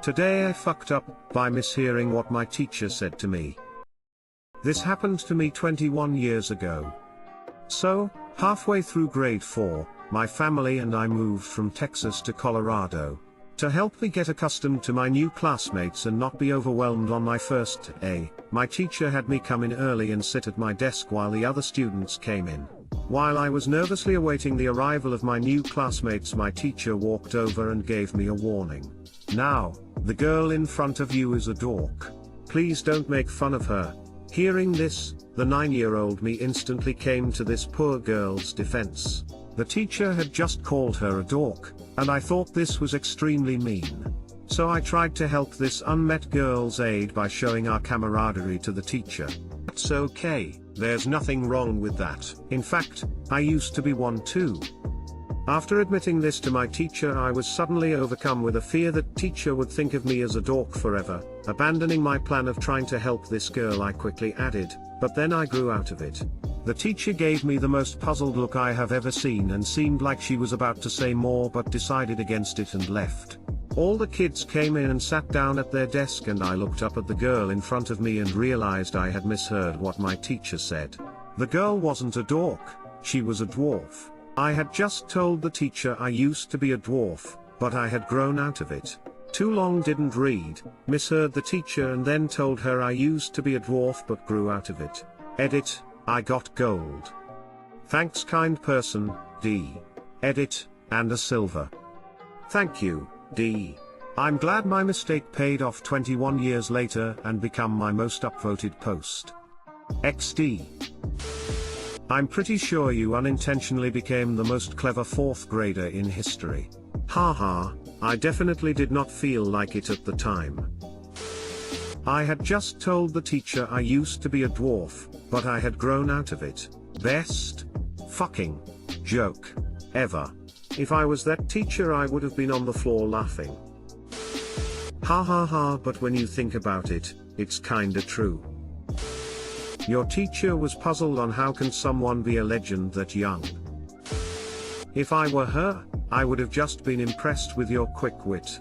Today I fucked up by mishearing what my teacher said to me. This happened to me 21 years ago. So, halfway through grade 4, my family and I moved from Texas to Colorado. To help me get accustomed to my new classmates and not be overwhelmed on my first day, my teacher had me come in early and sit at my desk while the other students came in. While I was nervously awaiting the arrival of my new classmates, my teacher walked over and gave me a warning. Now, the girl in front of you is a dork. Please don't make fun of her. Hearing this, the 9-year-old me instantly came to this poor girl's defense. The teacher had just called her a dork, and I thought this was extremely mean. So I tried to help this unmet girl's aid by showing our camaraderie to the teacher. That's okay, there's nothing wrong with that. In fact, I used to be one too. After admitting this to my teacher, I was suddenly overcome with a fear that teacher would think of me as a dork forever. Abandoning my plan of trying to help this girl, I quickly added, but then I grew out of it. The teacher gave me the most puzzled look I have ever seen and seemed like she was about to say more but decided against it and left. All the kids came in and sat down at their desk, and I looked up at the girl in front of me and realized I had misheard what my teacher said. The girl wasn't a dork, she was a dwarf. I had just told the teacher I used to be a dwarf, but I had grown out of it. Too long didn't read, misheard the teacher and then told her I used to be a dwarf but grew out of it. Edit, I got gold. Thanks kind person, D. Edit, and a silver. Thank you, D. I'm glad my mistake paid off 21 years later and become my most upvoted post. XD. I'm pretty sure you unintentionally became the most clever 4th grader in history. Haha, I definitely did not feel like it at the time. I had just told the teacher I used to be a dwarf, but I had grown out of it. Best fucking joke ever. If I was that teacher, I would have been on the floor laughing. Ha ha ha, but when you think about it, it's kinda true. Your teacher was puzzled on how can someone be a legend that young. If I were her, I would have just been impressed with your quick wit.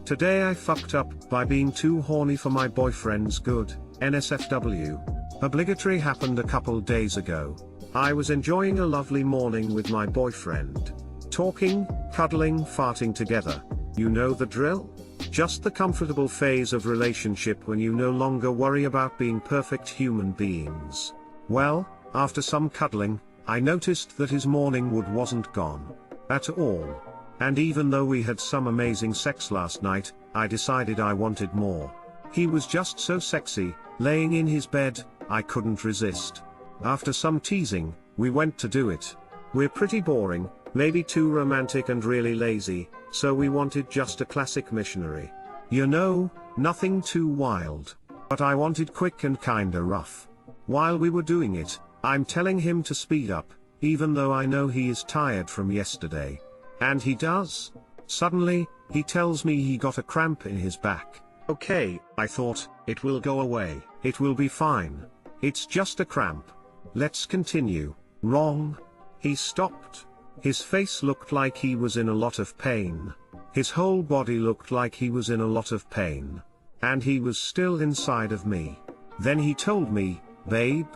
Today I fucked up by being too horny for my boyfriend's good, NSFW. Obligatory happened a couple days ago. I was enjoying a lovely morning with my boyfriend. Talking, cuddling, farting together. You know the drill? Just the comfortable phase of relationship when you no longer worry about being perfect human beings. Well, after some cuddling, I noticed that his morning wood wasn't gone. At all. And even though we had some amazing sex last night, I decided I wanted more. He was just so sexy, laying in his bed, I couldn't resist. After some teasing, we went to do it. We're pretty boring, maybe too romantic and really lazy, so we wanted just a classic missionary. You know, nothing too wild. But I wanted quick and kinda rough. While we were doing it, I'm telling him to speed up, even though I know he is tired from yesterday. And he does. Suddenly, he tells me he got a cramp in his back. Okay, I thought, it will go away, it will be fine. It's just a cramp. Let's continue. Wrong. He stopped. His face looked like he was in a lot of pain. His whole body looked like he was in a lot of pain. And he was still inside of me. Then he told me, babe,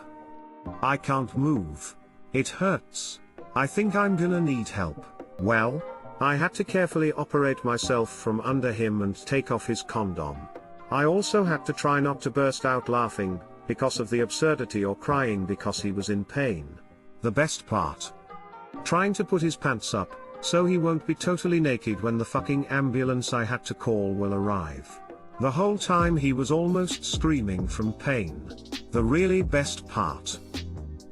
I can't move. It hurts. I think I'm gonna need help. Well, I had to carefully operate myself from under him and take off his condom. I also had to try not to burst out laughing, because of the absurdity, or crying because he was in pain. The best part. Trying to put his pants up, so he won't be totally naked when the fucking ambulance I had to call will arrive. The whole time he was almost screaming from pain. The really best part.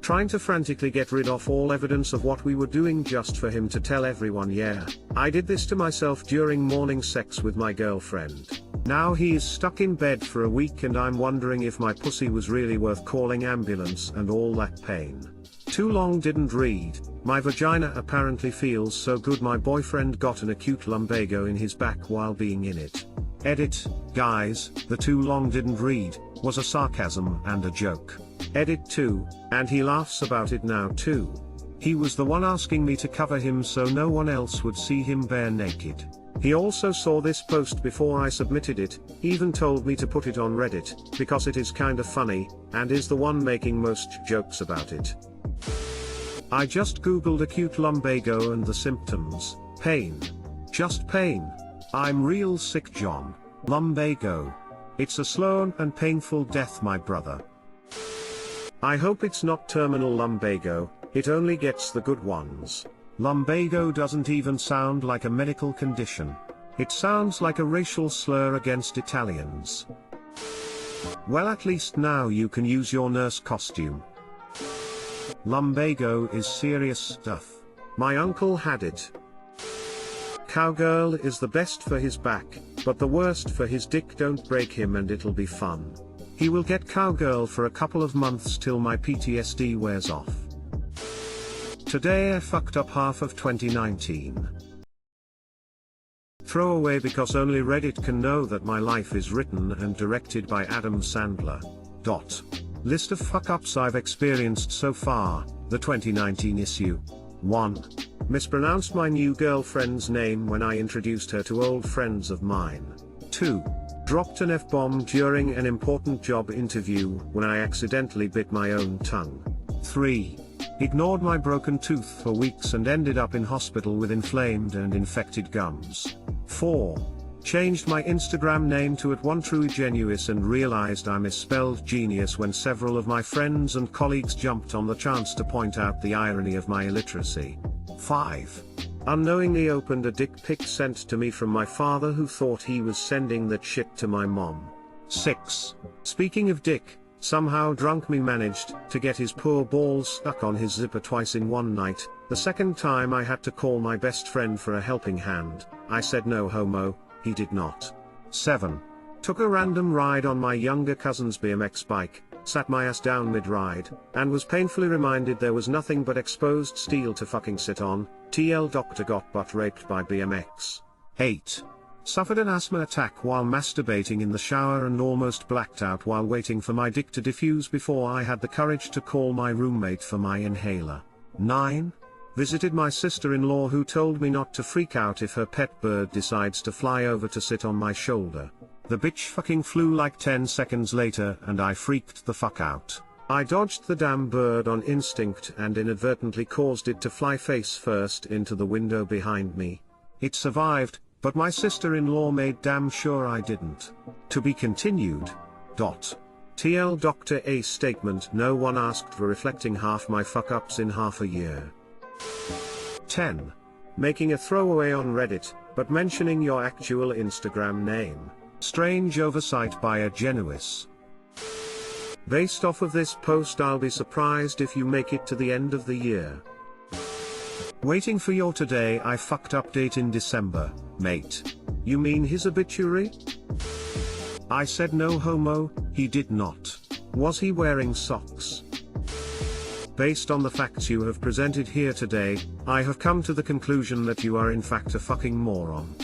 Trying to frantically get rid of all evidence of what we were doing just for him to tell everyone, yeah, I did this to myself during morning sex with my girlfriend. Now he is stuck in bed for a week and I'm wondering if my pussy was really worth calling ambulance and all that pain. Too long didn't read, my vagina apparently feels so good my boyfriend got an acute lumbago in his back while being in it. Edit, guys, the too long didn't read, was a sarcasm and a joke. Edit 2, and he laughs about it now too. He was the one asking me to cover him so no one else would see him bare naked. He also saw this post before I submitted it, even told me to put it on Reddit, because it is kinda funny, and is the one making most jokes about it. I just googled acute lumbago and the symptoms: pain. Just pain. I'm real sick, John. Lumbago. It's a slow and painful death, my brother. I hope it's not terminal lumbago, it only gets the good ones. Lumbago doesn't even sound like a medical condition. It sounds like a racial slur against Italians. Well, at least now you can use your nurse costume. Lumbago is serious stuff. My uncle had it. Cowgirl is the best for his back, but the worst for his dick. Don't break him and it'll be fun. He will get cowgirl for a couple of months till my PTSD wears off. Today I fucked up half of 2019. Throwaway because only Reddit can know that my life is written and directed by Adam Sandler. List of fuck-ups I've experienced so far, the 2019 issue. 1. Mispronounced my new girlfriend's name when I introduced her to old friends of mine. 2. Dropped an F-bomb during an important job interview when I accidentally bit my own tongue. 3. Ignored my broken tooth for weeks and ended up in hospital with inflamed and infected gums. 4. Changed my Instagram name to @OneTrueGenius and realized I misspelled genius when several of my friends and colleagues jumped on the chance to point out the irony of my illiteracy. 5. Unknowingly opened a dick pic sent to me from my father who thought he was sending that shit to my mom. 6. Speaking of dick, somehow drunk me managed to get his poor balls stuck on his zipper twice in one night. The second time I had to call my best friend for a helping hand. I said no homo, he did not. 7. Took a random ride on my younger cousin's BMX bike, sat my ass down mid-ride, and was painfully reminded there was nothing but exposed steel to fucking sit on. TL doctor got butt raped by BMX. 8. Suffered an asthma attack while masturbating in the shower and almost blacked out while waiting for my dick to diffuse before I had the courage to call my roommate for my inhaler. 9. Visited my sister-in-law who told me not to freak out if her pet bird decides to fly over to sit on my shoulder. The bitch fucking flew like 10 seconds later and I freaked the fuck out. I dodged the damn bird on instinct and inadvertently caused it to fly face first into the window behind me. It survived, but my sister-in-law made damn sure I didn't. To be continued. TL Dr. A statement: no one asked for reflecting half my fuck-ups in half a year. 10. Making a throwaway on Reddit, but mentioning your actual Instagram name. Strange oversight by a Genuis. Based off of this post, I'll be surprised if you make it to the end of the year. Waiting for your today I fucked up date in December, mate. You mean his obituary? I said no homo, he did not. Was he wearing socks? Based on the facts you have presented here today, I have come to the conclusion that you are in fact a fucking moron.